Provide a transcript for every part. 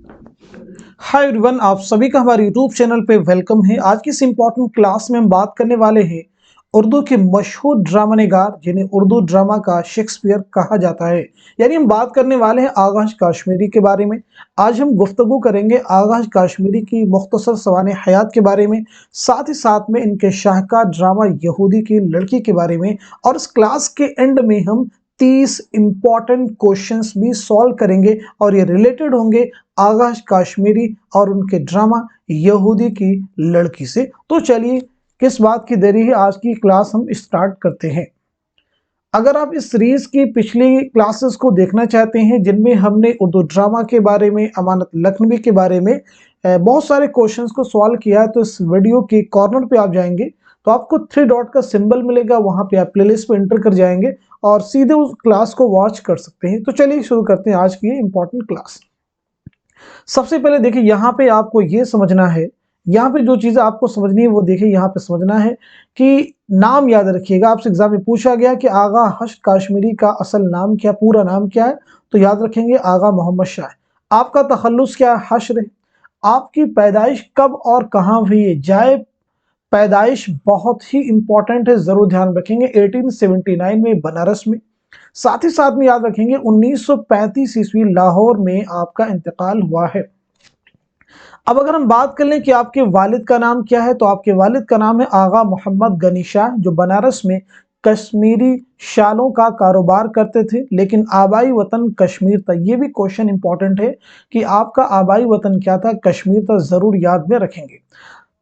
Hi everyone, आप सभी का हमारे यूट्यूब चैनल पे वेलकम है। आज की इस इम्पोर्टेंट क्लास में हम बात करने वाले हैं उर्दू के मशहूर ड्रामा निगार जिन्हें उर्दू ड्रामा का शेक्सपियर कहा जाता है। यानी हम बात करने वाले हैं आगाश काश्मीरी के बारे में। आज हम गुफ्तगू करेंगे आगाश काश्मीरी की मुख्तसर सवाने हयात के बारे में, साथ ही साथ में इनके शाहकार ड्रामा यहूदी की लड़की के बारे में। और इस क्लास के एंड में हम 30 इंपॉर्टेंट क्वेश्चंस भी सॉल्व करेंगे और ये रिलेटेड होंगे आगाश काश्मीरी और उनके ड्रामा यहूदी की लड़की से। तो चलिए किस बात की देरी है, आज की क्लास हम स्टार्ट करते हैं। अगर आप इस सीरीज की पिछली क्लासेस को देखना चाहते हैं जिनमें हमने उर्दू ड्रामा के बारे में, अमानत लखनवी के बारे में बहुत सारे क्वेश्चंस को सॉल्व किया है, तो इस वीडियो के कॉर्नर पे आप जाएंगे तो आपको 3 डॉट का सिंबल मिलेगा, वहां पे आप प्लेलिस्ट पे एंटर कर जाएंगे और सीधे उस क्लास को वॉच कर सकते हैं। तो चलिए शुरू करते हैं आज की ये इंपॉर्टेंट क्लास। सबसे पहले देखिए, यहाँ पे आपको ये समझना है, यहाँ पे जो चीजें आपको समझनी है वो देखिए यहाँ पे समझना है कि नाम याद रखिएगा। आपसे एग्जाम में पूछा गया कि आगा हश्र काश्मीरी का असल नाम क्या, पूरा नाम क्या है, तो याद रखेंगे आगा मोहम्मद शाह। आपका तखल्लुस क्या है, हश्र है। आपकी पैदाइश कब और कहाँ हुई है, जाए पैदाइश बहुत ही इंपॉर्टेंट है, जरूर ध्यान रखेंगे, 1879 में बनारस में। साथ ही साथ में याद रखेंगे 1935 ईस्वी लाहौर में आपका इंतकाल हुआ है। अब अगर हम बात कर लें कि आपके वालिद का नाम क्या है, तो आपके वालिद का नाम है आगा मोहम्मद गनी शाह, जो बनारस में कश्मीरी शालों का कारोबार करते थे, लेकिन आबाई वतन कश्मीर था। ये भी क्वेश्चन इंपॉर्टेंट है कि आपका आबाई वतन क्या था, कश्मीर था, जरूर याद में रखेंगे।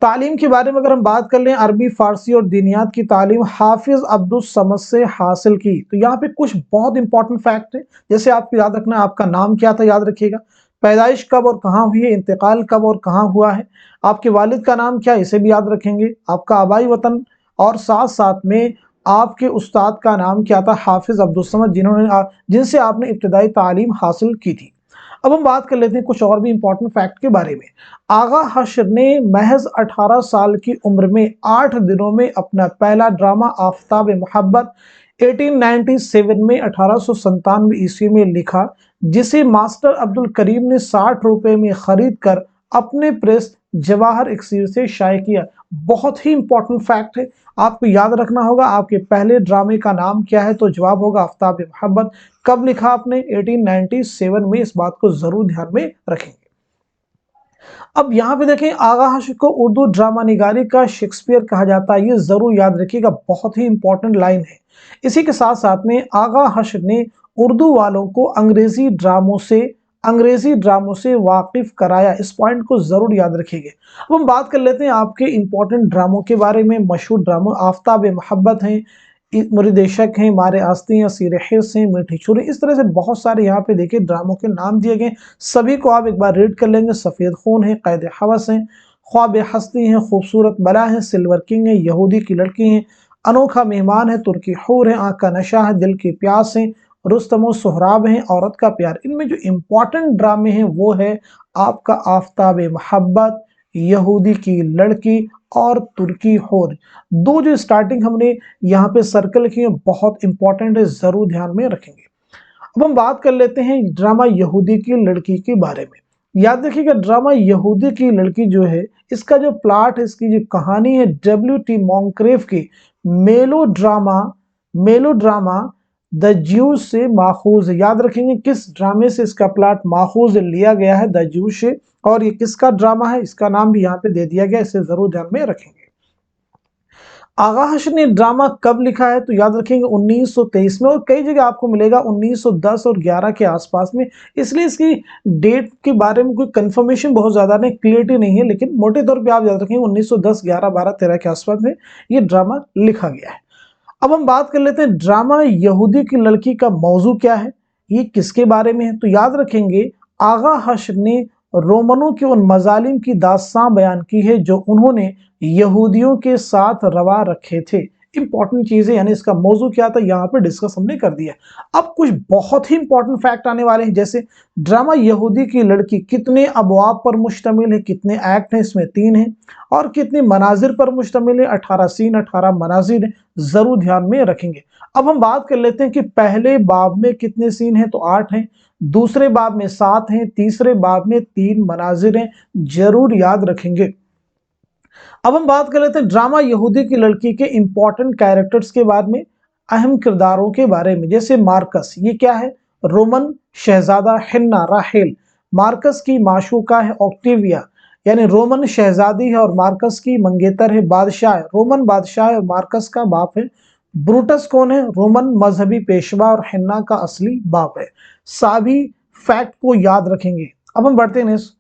तालीम के बारे में अगर हम बात कर लें, अरबी, फारसी और दीनियात की तालीम हाफिज अब्दुल समद से हासिल की। तो यहाँ पे कुछ बहुत इंपॉर्टेंट फैक्ट है, जैसे आपको याद रखना है आपका नाम क्या था, याद रखिएगा, पैदाइश कब और कहाँ हुई है, इंतकाल कब और कहाँ हुआ है, आपके वालिद का नाम क्या है इसे भी याद रखेंगे, आपका आबाई वतन, और साथ साथ में आपके उस्ताद का नाम क्या था, हाफिज अब्दुल समद, जिनसे आपने इब्तदाई तालीम हासिल की थी। अब हम बात कर लेते हैं कुछ और भी इंपॉर्टेंट फैक्ट के बारे में। आगा हश्र ने महज 18 साल की उम्र में 8 दिनों में अपना पहला ड्रामा आफ्ताब मोहब्बत 1897 में 1897 ईस्वी में लिखा, जिसे मास्टर अब्दुल करीम ने 60 रुपए में खरीद कर अपने प्रेस जवाहर इक्सीर से शाये किया। बहुत ही इंपॉर्टेंट फैक्ट है, आपको याद रखना होगा आपके पहले ड्रामे का नाम क्या है, तो जवाब होगा आफ्ताब मोहब्बत। कब लिखा आपने, 1897 में, इस बात को जरूर ध्यान में रखेंगे। अब यहाँ पे देखें, आगा हश्र को उर्दू ड्रामा निगारी का शेक्सपियर कहा जाता है, ये जरूर याद रखिएगा, बहुत ही इंपॉर्टेंट लाइन है। इसी के साथ साथ में आगा हश्र ने उर्दू वालों को अंग्रेजी ड्रामों से वाकिफ कराया, इस पॉइंट को जरूर याद रखिएगा। अब हम बात कर लेते हैं आपके इंपॉर्टेंट ड्रामों के बारे में। मशहूर ड्रामों आफ्ताब मोहब्बत हैं, मुरीदेशक हैं, मारे आस्ती हैं, सीरे हिर्स हैं, मीठी छुरी, इस तरह से बहुत सारे यहाँ पे देखिए ड्रामों के नाम दिए गए। सभी को आप एक बार रीड कर लेंगे। सफ़ेद खून है, कैद हवस है, ख्वाब हस्ती हैं, खूबसूरत बला है, सिल्वर किंग है, यहूदी की लड़की है, अनोखा मेहमान है, तुर्की हूर है, आँख का नशा है, दिल की प्यास है, रुस्तम और सोहराब हैं, औरत का प्यार। इनमें जो इंपॉर्टेंट ड्रामे हैं वो है आपका आफ्ताब मोहब्बत, यहूदी की लड़की और तुर्की हूर। दो जो स्टार्टिंग हमने यहाँ पे सर्कल की है बहुत इंपॉर्टेंट है, जरूर ध्यान में रखेंगे। अब हम बात कर लेते हैं ड्रामा यहूदी की लड़की के बारे में। याद रखिएगा, ड्रामा यहूदी की लड़की जो है, इसका जो प्लॉट है, इसकी जो कहानी है, W.T. मॉन्क्रेफ की मेलोड्रामा द ज्यूज से माखूज है। याद रखेंगे किस ड्रामे से इसका प्लॉट माखूज लिया गया है, द ज्यूज से, और ये किसका ड्रामा है, इसका नाम भी यहाँ पे दे दिया गया, इसे जरूर ध्यान में रखेंगे। आगा हश्र ने ड्रामा कब लिखा है, तो याद रखेंगे 1923 में, और कई जगह आपको मिलेगा 1910 और 11 के आसपास में, इसलिए इसकी डेट के बारे में कोई कंफर्मेशन बहुत ज्यादा नहीं, क्लियरिटी नहीं है, लेकिन मोटे तौर पे आप याद रखेंगे 1910, 11, 12, 13 के आसपास में ये ड्रामा लिखा गया है। अब हम बात कर लेते हैं ड्रामा यहूदी की लड़की का मौजू क्या है, ये किसके बारे में है, तो याद रखेंगे आगा हश्र ने रोमनों के उन मजालिम की दास्तां बयान की है जो उन्होंने यहूदियों के साथ रवा रखे थे। इंपॉर्टेंट चीजें, यानी इसका मौजू क्या था यहाँ पे डिस्कस हमने कर दिया। अब कुछ बहुत ही इंपॉर्टेंट फैक्ट आने वाले हैं, जैसे ड्रामा यहूदी की लड़की कितने अबवाब पर मुश्तमिल है, कितने एक्ट हैं, इसमें 3 हैं, और कितने मनाजिर पर मुश्तमिल है, 18 सीन, 18 मनाजिर है, जरूर ध्यान में रखेंगे। अब हम बात कर लेते हैं कि पहले बाब में कितने सीन हैं, तो 8 हैं, दूसरे बाब में 7 हैं, तीसरे बाब में 3 मनाजिर हैं, जरूर याद रखेंगे। अब हम बात कर लेते हैं ड्रामा यहूदी की लड़की के इंपॉर्टेंट कैरेक्टर्स के बारे में, अहम किरदारों के बारे में। जैसे मार्कस, ये क्या है? रोमन शहजादा हिन्ना राहेल। मार्कस की माशूका है ऑक्टेविया, यानी रोमन शहजादी है और मार्कस की मंगेतर है, बादशाह है, रोमन बादशाह है और मार्कस का बाप है। ब्रूटस कौन है? रोमन मजहबी पेशवा और हिन्ना का असली बाप है। सभी फैक्ट को याद रखेंगे। अब हम बढ़ते हैं इस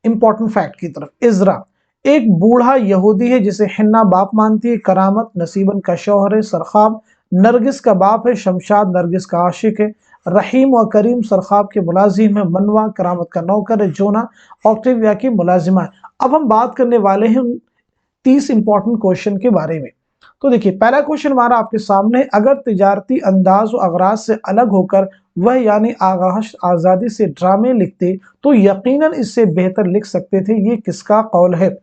इंपॉर्टेंट फैक्ट की तरफ। इजरा एक बूढ़ा यहूदी है जिसे हिन्ना बाप मानती है। करामत नसीबन का शौहर है। सरखाब नरगिस का बाप है। शमशाद नरगिस का आशिक है। रहीम व करीम सरखाब के मुलाजिम है। मनवा करामत का नौकर है। जोना ऑक्टेविया की मुलाजिमा है। अब हम बात करने वाले हैं 30 इंपॉर्टेंट क्वेश्चन के बारे में। तो देखिए, पहला क्वेश्चन हमारा आपके सामने, अगर तिजारती अंदाज और अगराज से अलग होकर वह यानी आगाश आजादी से ड्रामे लिखते तो यकीनन इससे बेहतर लिख सकते थे, ये किसका कौल है?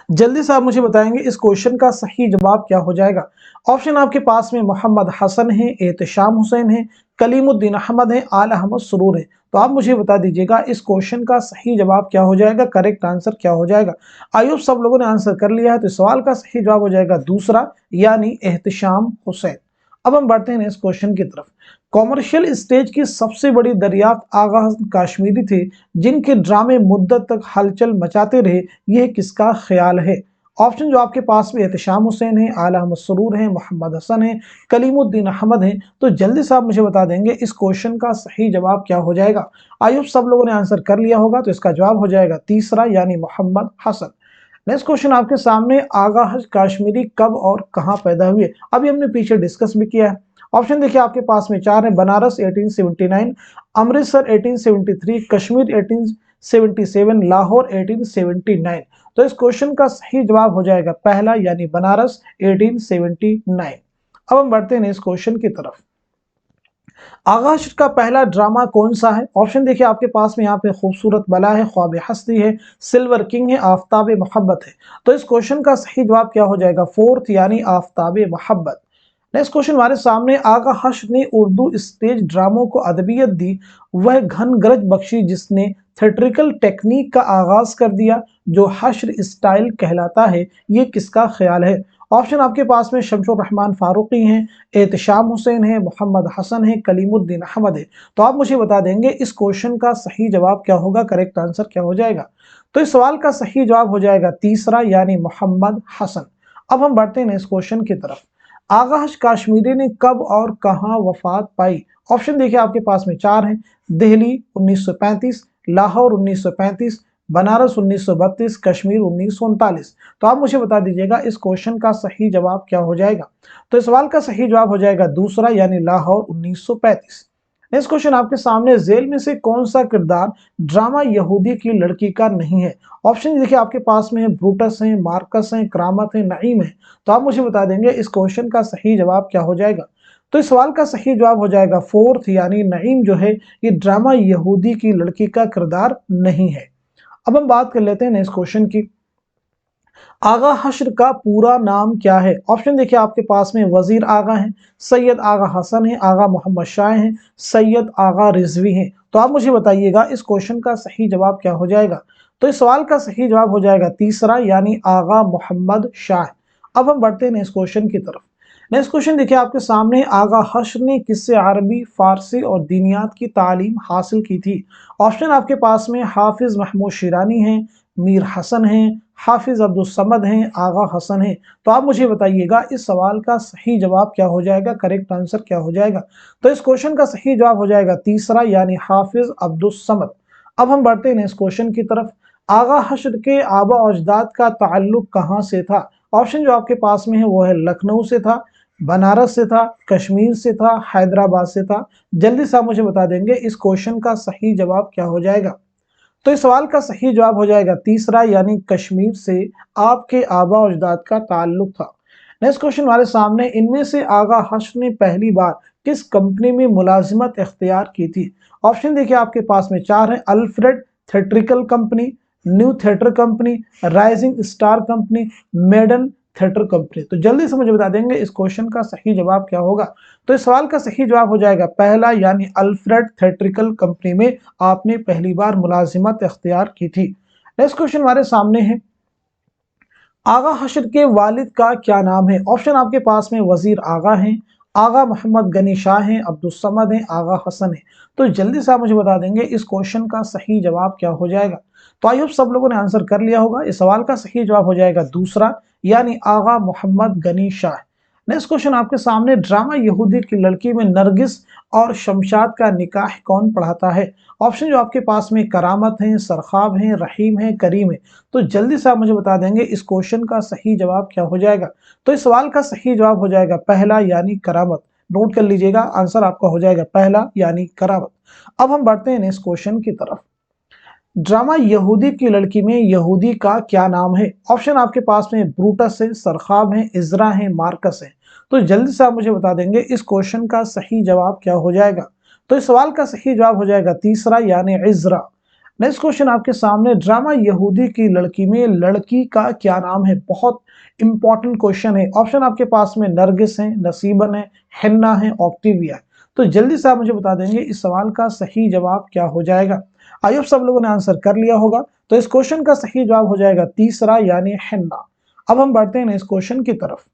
जल्दी से आप मुझे बताएंगे इस क्वेश्चन का सही जवाब क्या हो जाएगा। ऑप्शन आपके पास में मोहम्मद हसन है, एहतशाम हुसैन है, कलीमुद्दीन अहमद है, आल अहमद सुरूर है। तो आप मुझे बता दीजिएगा इस क्वेश्चन का सही जवाब क्या हो जाएगा, करेक्ट आंसर क्या हो जाएगा। आइए, सब लोगों ने आंसर कर लिया है, तो सवाल का सही जवाब हो जाएगा दूसरा, यानी एहतशाम हुसैन। अब हम बढ़ते हैं इस क्वेश्चन की तरफ। कॉमर्शियल स्टेज की सबसे बड़ी दरियाफ्त आगा हसन काश्मीरी थे, जिनके ड्रामे मुद्दत तक हलचल मचाते रहे, यह किसका ख्याल है? ऑप्शन जो आपके पास में एहतशाम हुसैन है, आला अहमद सुरूर है, मोहम्मद हसन है, कलीमुद्दीन अहमद है। तो जल्दी से आप मुझे बता देंगे इस क्वेश्चन का सही जवाब क्या हो जाएगा। आई होप सब लोगों ने आंसर कर लिया होगा, तो इसका जवाब हो जाएगा तीसरा, यानी मोहम्मद हसन। नेक्स्ट क्वेश्चन आपके सामने, आगा हज काश्मीरी कब और कहां पैदा हुए? अभी हमने पीछे डिस्कस भी किया है। ऑप्शन देखिए आपके पास में 4 है। बनारस 1879, अमृतसर 1873, कश्मीर 1877, लाहौर 1879। तो इस क्वेश्चन का सही जवाब हो जाएगा पहला, यानी बनारस 1879। अब हम बढ़ते हैं इस क्वेश्चन की तरफ। आगाश का पहला ड्रामा कौन सा है? ऑप्शन देखिए आपके पास में यहाँ पे खूबसूरत बला है, ख्वाब हस्ती है, सिल्वर किंग है, आफताब मोहब्बत है। तो इस क्वेश्चन का सही जवाब क्या हो जाएगा? फोर्थ, यानी आफताब मोहब्बत। नेक्स्ट क्वेश्चन हमारे सामने, आगा हश्र ने उर्दू स्टेज ड्रामों को अदबियत दी, वह घन गरज बख्शी जिसने थिएट्रिकल टेक्निक का आगाज कर दिया, जो हश्र स्टाइल कहलाता है, ये किसका ख्याल है? ऑप्शन आपके पास में शमशुर रहमान फारूकी हैं, एहतशाम हुसैन है, मोहम्मद हसन है, कलीमुद्दीन अहमद है। तो आप मुझे बता देंगे इस क्वेश्चन का सही जवाब क्या होगा, करेक्ट आंसर क्या हो जाएगा। तो इस सवाल का सही जवाब हो जाएगा तीसरा, यानी मोहम्मद हसन। अब हम बढ़ते हैं इस क्वेश्चन की तरफ। आगा हज काश्मीरी ने कब और कहां वफात पाई? ऑप्शन देखिए आपके पास में 4 हैं। दिल्ली 1935, लाहौर 1935, बनारस 1932, कश्मीर 1939। तो आप मुझे बता दीजिएगा इस क्वेश्चन का सही जवाब क्या हो जाएगा। तो इस सवाल का सही जवाब हो जाएगा दूसरा, यानी लाहौर 1935। नेक्स्ट क्वेश्चन आपके सामने, जेल में से कौन सा किरदार ड्रामा यहूदी की लड़की का नहीं है? ऑप्शन देखिए आपके पास में है, ब्रूटस है, मार्कस है, करामत है, नईम है। तो आप मुझे बता देंगे इस क्वेश्चन का सही जवाब क्या हो जाएगा। तो इस सवाल का सही जवाब हो जाएगा फोर्थ, यानी नईम जो है ये ड्रामा यहूदी की लड़की का किरदार नहीं है। अब हम बात कर लेते हैं इस क्वेश्चन की। आगा हश्र का पूरा नाम क्या है? ऑप्शन देखिए आपके पास में, वजीर आगा हैं, सैयद आगा हसन है, आगा मोहम्मद शाह हैं, सैयद आगा रिजवी हैं। तो आप मुझे बताइएगा इस क्वेश्चन का सही जवाब क्या हो जाएगा। तो इस सवाल का सही जवाब हो जाएगा तीसरा, यानी आगा मोहम्मद शाह। अब हम बढ़ते हैं इस क्वेश्चन की तरफ। नेक्स्ट क्वेश्चन देखिए आपके सामने, आगा हश्र ने किससे अरबी, फारसी और दीनियात की तालीम हासिल की थी? ऑप्शन आपके पास में, हाफिज महमूद शिरानी हैं, मीर हसन हैं, हाफिज अब्दुल समद हैं, आगा हसन हैं। तो आप मुझे बताइएगा इस सवाल का सही जवाब क्या हो जाएगा, करेक्ट आंसर क्या हो जाएगा। तो इस क्वेश्चन का सही जवाब हो जाएगा तीसरा, यानी हाफिज अब्दुल समद। अब हम बढ़ते हैं इस क्वेश्चन की तरफ। आगा हश्र के आबा और अजदाद का ताल्लुक कहाँ से था? ऑप्शन जो आपके पास में है वो है, लखनऊ से था, बनारस से था, कश्मीर से था, हैदराबाद से था। जल्दी से आप मुझे बता देंगे इस क्वेश्चन का सही जवाब क्या हो जाएगा। तो इस सवाल का सही जवाब हो जाएगा तीसरा, यानी कश्मीर से आपके आबा और अजदाद का ताल्लुक था। नेक्स्ट क्वेश्चन हमारे सामने, इनमें से आगा हश्र ने पहली बार किस कंपनी में मुलाजिमत इख्तियार की थी? ऑप्शन देखिए आपके पास में 4 है। Alfred theatrical company, new theatre company, rising star company, Madan theatre company. तो जल्दी से मुझे बता देंगे इस क्वेश्चन का सही जवाब क्या होगा। तो इस सवाल का सही जवाब हो जाएगा पहला, यानी अल्फ्रेड थिएट्रिकल कंपनी में आपने पहली बार मुलाजिमत इख्तियार की थी। नेक्स्ट क्वेश्चन हमारे सामने है, आगा हशर के वालिद का क्या नाम है। ऑप्शन आपके पास में वजीर आगा हैं, आगा मोहम्मद गनी शाह हैं, अब्दुल समद हैं, आगा हसन है। तो जल्दी से आप मुझे बता देंगे इस क्वेश्चन का सही जवाब क्या हो जाएगा। तो आई होप सब लोगों ने आंसर कर लिया होगा। इस सवाल का सही जवाब हो जाएगा दूसरा, यानी आगा मोहम्मद गनी शाह। नेक्स्ट क्वेश्चन आपके सामने, ड्रामा यहूदी की लड़की में नरगिस और शमशाद का निकाह कौन पढ़ाता है। ऑप्शन जो आपके पास में करामत हैं, सरखाब हैं, रहीम है, करीम है। तो जल्दी से आप मुझे बता देंगे इस क्वेश्चन का सही जवाब क्या हो जाएगा। तो इस सवाल का सही जवाब हो जाएगा पहला, यानी करामत। नोट कर लीजिएगा, आंसर आपका हो जाएगा पहला यानी करामत। अब हम बढ़ते हैं नेक्स्ट क्वेश्चन की तरफ। ड्रामा यहूदी की लड़की में यहूदी का क्या नाम है। ऑप्शन आपके पास में ब्रूटस है, सरखाब है, इजरा है, मार्कस है। तो जल्दी से आप मुझे बता देंगे इस क्वेश्चन का सही जवाब क्या हो जाएगा। तो इस सवाल का सही जवाब हो जाएगा तीसरा, यानी इजरा। नेक्स्ट क्वेश्चन आपके सामने, ड्रामा यहूदी की लड़की में लड़की का क्या नाम है। बहुत इंपॉर्टेंट क्वेश्चन है। ऑप्शन आपके पास में नरगिस है, नसीबन है, हिन्ना है, ऑक्टिविया है। तो जल्दी से आप मुझे बता देंगे इस सवाल का सही जवाब क्या हो जाएगा। आई होप सब लोगों ने आंसर कर लिया होगा। तो इस क्वेश्चन का सही जवाब हो जाएगा तीसरा, यानी हिन्ना। अब हम बढ़ते हैं इस क्वेश्चन की तरफ।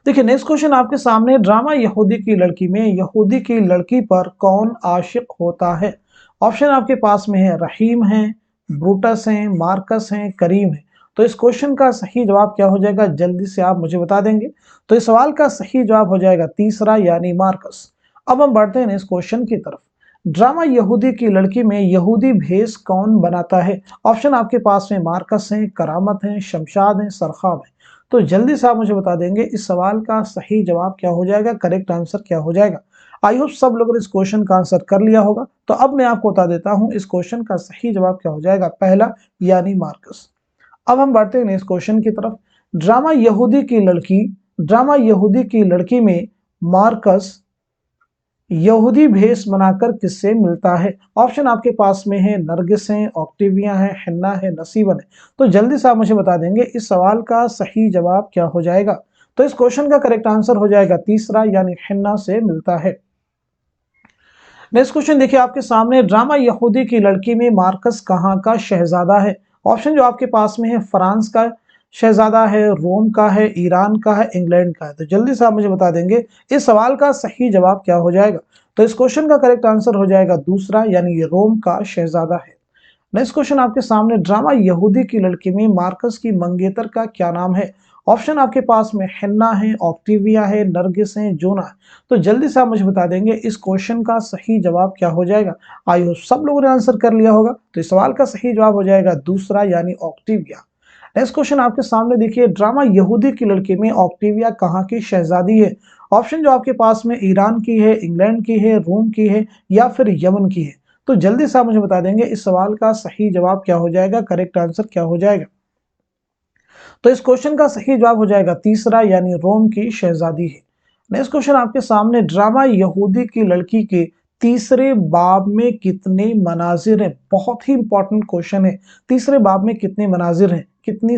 देखिए नेक्स्ट क्वेश्चन आपके सामने, ड्रामा यहूदी की लड़की में यहूदी की लड़की पर कौन आशिक होता है। ऑप्शन आपके पास में है रहीम है, ब्रूटस है, मार्कस है, करीम है। तो इस क्वेश्चन का सही जवाब क्या हो जाएगा, जल्दी से आप मुझे बता देंगे। तो इस सवाल का सही जवाब हो जाएगा तीसरा, यानी मार्कस। अब हम बढ़ते हैं इस क्वेश्चन की तरफ। ड्रामा यहूदी की लड़की में यहूदी भेष कौन बनाता है। ऑप्शन आपके पास में मार्कस है, करामत है, शमशाद है, सरखाब है। तो जल्दी से आप मुझे बता देंगे इस सवाल का सही जवाब क्या हो जाएगा, करेक्ट आंसर क्या हो जाएगा। आई होप सब लोगों ने इस क्वेश्चन का आंसर कर लिया होगा। तो अब मैं आपको बता देता हूं इस क्वेश्चन का सही जवाब क्या हो जाएगा, पहला यानी मार्कस। अब हम बढ़ते हैं इस क्वेश्चन की तरफ। ड्रामा यहूदी की लड़की में मार्कस यहूदी भेष बनाकर किससे मिलता है। ऑप्शन आपके पास में है नरगिस है, ऑक्टिविया है, हिन्ना है, नसीबन है। तो जल्दी से आप मुझे बता देंगे इस सवाल का सही जवाब क्या हो जाएगा। तो इस क्वेश्चन का करेक्ट आंसर हो जाएगा तीसरा, यानी हिन्ना से मिलता है। नेक्स्ट क्वेश्चन देखिए आपके सामने, ड्रामा यहूदी की लड़की में मार्कस कहाँ का शहजादा है। ऑप्शन जो आपके पास में है, फ्रांस का शहजादा है, रोम का है, ईरान का है, इंग्लैंड का है। तो जल्दी से आप मुझे बता देंगे इस सवाल का सही जवाब क्या हो जाएगा। तो इस क्वेश्चन का करेक्ट आंसर हो जाएगा दूसरा, यानी ये रोम का शहजादा है। नेक्स्ट क्वेश्चन आपके सामने, ड्रामा यहूदी की लड़की में मार्कस की मंगेतर का क्या नाम है। ऑप्शन आपके पास में हिन्ना है, ऑक्टिविया है, नरगिस है, जोना है। तो जल्दी से आप मुझे बता देंगे इस क्वेश्चन का सही जवाब क्या हो जाएगा। आई होप सब लोगों ने आंसर कर लिया होगा। तो इस सवाल का सही जवाब हो जाएगा दूसरा, यानी ऑक्टिविया। नेक्स्ट क्वेश्चन आपके सामने देखिए, ड्रामा यहूदी की लड़की में ऑक्टिविया कहाँ की शहजादी है। ऑप्शन जो आपके पास में ईरान की है, इंग्लैंड की है, रोम की है, या फिर यमन की है। तो जल्दी से आप मुझे बता देंगे इस सवाल का सही जवाब क्या हो जाएगा, करेक्ट आंसर क्या हो जाएगा। तो इस क्वेश्चन का सही जवाब हो जाएगा तीसरा, यानी रोम की शहजादी है। नेक्स्ट क्वेश्चन आपके सामने, ड्रामा यहूदी की लड़की के तीसरे बाब में कितने मनाजिर हैं। बहुत ही इंपॉर्टेंट क्वेश्चन है। तीसरे बाब में कितने मनाजिर हैं, कितने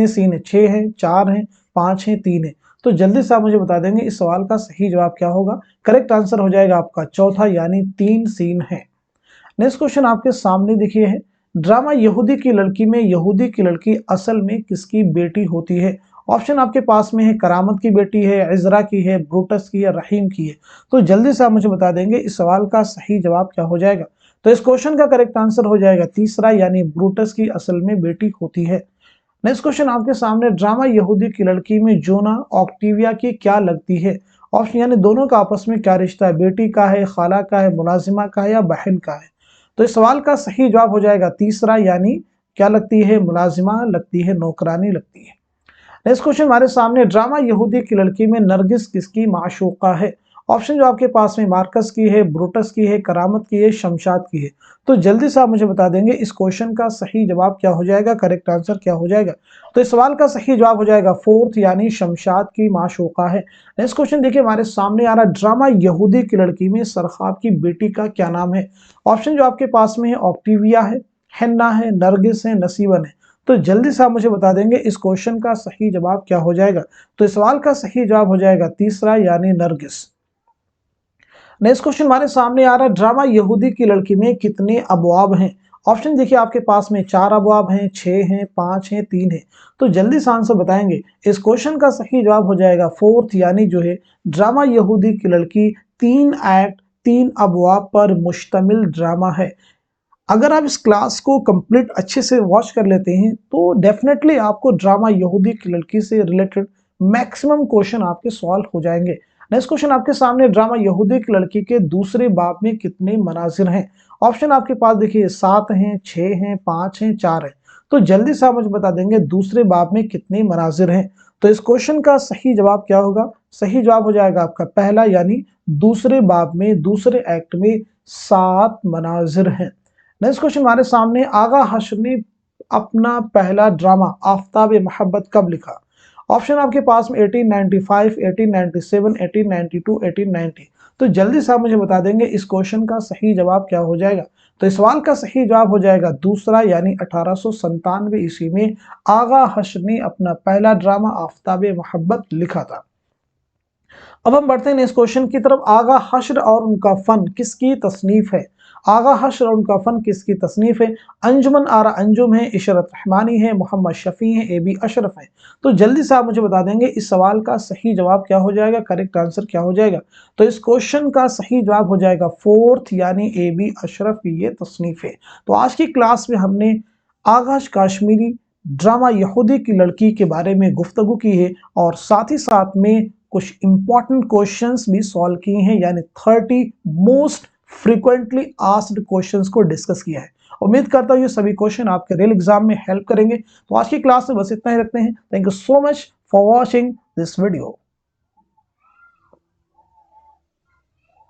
सीन है, 6 हैं, 4 हैं, 5 हैं, 3 है। तो जल्दी से आप मुझे बता देंगे इस सवाल का सही जवाब क्या होगा। करेक्ट आंसर हो जाएगा आपका चौथा, यानी 3 सीन है। नेक्स्ट क्वेश्चन आपके सामने देखिए है, ड्रामा यहूदी की लड़की में यहूदी की लड़की असल में किसकी बेटी होती है। ऑप्शन आपके पास में है करामत की बेटी है, इजरा की है, ब्रूटस की है, रहीम की है। तो जल्दी से आप मुझे बता देंगे इस सवाल का सही जवाब क्या हो जाएगा। तो इस क्वेश्चन का करेक्ट आंसर हो जाएगा तीसरा, यानी ब्रूटस की असल में बेटी होती है। नेक्स्ट क्वेश्चन आपके सामने, ड्रामा यहूदी की लड़की में जोना ऑक्टिविया की क्या लगती है। ऑप्शन यानी दोनों का आपस में क्या रिश्ता है, बेटी का है, खाला का है, मुलाजिमा का है, या बहन का है। तो इस सवाल का सही जवाब हो जाएगा तीसरा, यानी क्या लगती है, मुलाजिमा लगती है, नौकरानी लगती है। नेक्स्ट क्वेश्चन हमारे सामने, ड्रामा यहूदी की लड़की में नरगिस किसकी माशूका है। ऑप्शन जो आपके पास में मार्कस की है, ब्रूटस की है, करामत की है, शमशाद की है। तो जल्दी से आप मुझे बता देंगे इस क्वेश्चन का सही जवाब क्या हो जाएगा, करेक्ट आंसर क्या हो जाएगा। तो इस सवाल का सही जवाब हो जाएगा फोर्थ, यानी शमशाद की माशूका है। नेक्स्ट क्वेश्चन देखिए हमारे सामने आ रहा, ड्रामा यहूदी की लड़की में सरखाब की बेटी का क्या नाम है। ऑप्शन जो आपके पास में है ऑक्टिविया है, हिन्ना है, नरगिस है, नसीबन है। तो जल्दी से आप मुझे बता देंगे इस क्वेश्चन का सही जवाब क्या हो जाएगा। तो इस सवाल का सही जवाब हो जाएगा तीसरा यानी नरगिस। नेक्स्ट क्वेश्चन हमारे सामने आ रहा है, ड्रामा यहूदी की लड़की में कितने अबवाब हैं। ऑप्शन देखिए आपके पास में 4 अबवाब हैं, 6 हैं, 5 हैं, 3 हैं। तो जल्दी से आंसर बताएंगे। इस क्वेश्चन का सही जवाब हो जाएगा फोर्थ यानी जो है ड्रामा यहूदी की लड़की 3 एक्ट 3 अबवाब पर मुश्तमिल ड्रामा है। अगर आप इस क्लास को कंप्लीट अच्छे से वॉच कर लेते हैं तो डेफिनेटली आपको ड्रामा यहूदी की लड़की से रिलेटेड मैक्सिमम क्वेश्चन आपके सॉल्व हो जाएंगे। नेक्स्ट क्वेश्चन आपके सामने, ड्रामा यहूदी की लड़की के दूसरे बाब में कितने मनाजिर हैं। ऑप्शन आपके पास देखिए 7 हैं, 6 हैं, 5 हैं, 4 हैं। तो जल्दी से आप मुझे बता देंगे दूसरे बाब में कितने मनाजिर हैं। तो इस क्वेश्चन का सही जवाब क्या होगा। सही जवाब हो जाएगा आपका पहला यानी दूसरे बाब में दूसरे एक्ट में 7 मनाजिर हैं। नेक्स्ट क्वेश्चन हमारे सामने, आगा हश्र ने अपना पहला ड्रामा आफ्ताब मोहब्बत कब लिखा। ऑप्शन आपके पास में 1895, 1897, 1892, 1890। तो जल्दी से आप मुझे बता देंगे इस क्वेश्चन का सही जवाब क्या हो जाएगा। तो इस सवाल का सही जवाब हो जाएगा दूसरा यानी 1897 ईस्वी में आगा हश्र ने अपना पहला ड्रामा आफ्ताब मोहब्बत लिखा था। अब हम बढ़ते हैं इस क्वेश्चन की तरफ, आगा हश्र और उनका फन किसकी तसनीफ है। आगा हश्र और उनका फन किसकी तसनीफ है। अंजुमन आरा अंजुम है, इशरत रहमानी है, मोहम्मद शफी है, AB अशरफ है। तो जल्दी से आप मुझे बता देंगे इस सवाल का सही जवाब क्या हो जाएगा, करेक्ट आंसर क्या हो जाएगा। तो इस क्वेश्चन का सही जवाब हो जाएगा फोर्थ यानी AB अशरफ की ये तसनीफ है। तो आज की क्लास में हमने आगाश काश्मीरी ड्रामा यहूदी की लड़की के बारे में गुफ्तगू की है और साथ ही साथ में कुछ इंपॉर्टेंट क्वेश्चंस भी सॉल्व किए हैं, यानी 30 मोस्ट फ्रीक्वेंटली आस्क्ड क्वेश्चंस को डिस्कस किया है। उम्मीद करता हूं ये सभी क्वेश्चन आपके रियल एग्जाम में हेल्प करेंगे। तो आज की क्लास में बस इतना ही रखते हैं। Thank you so much for watching this video.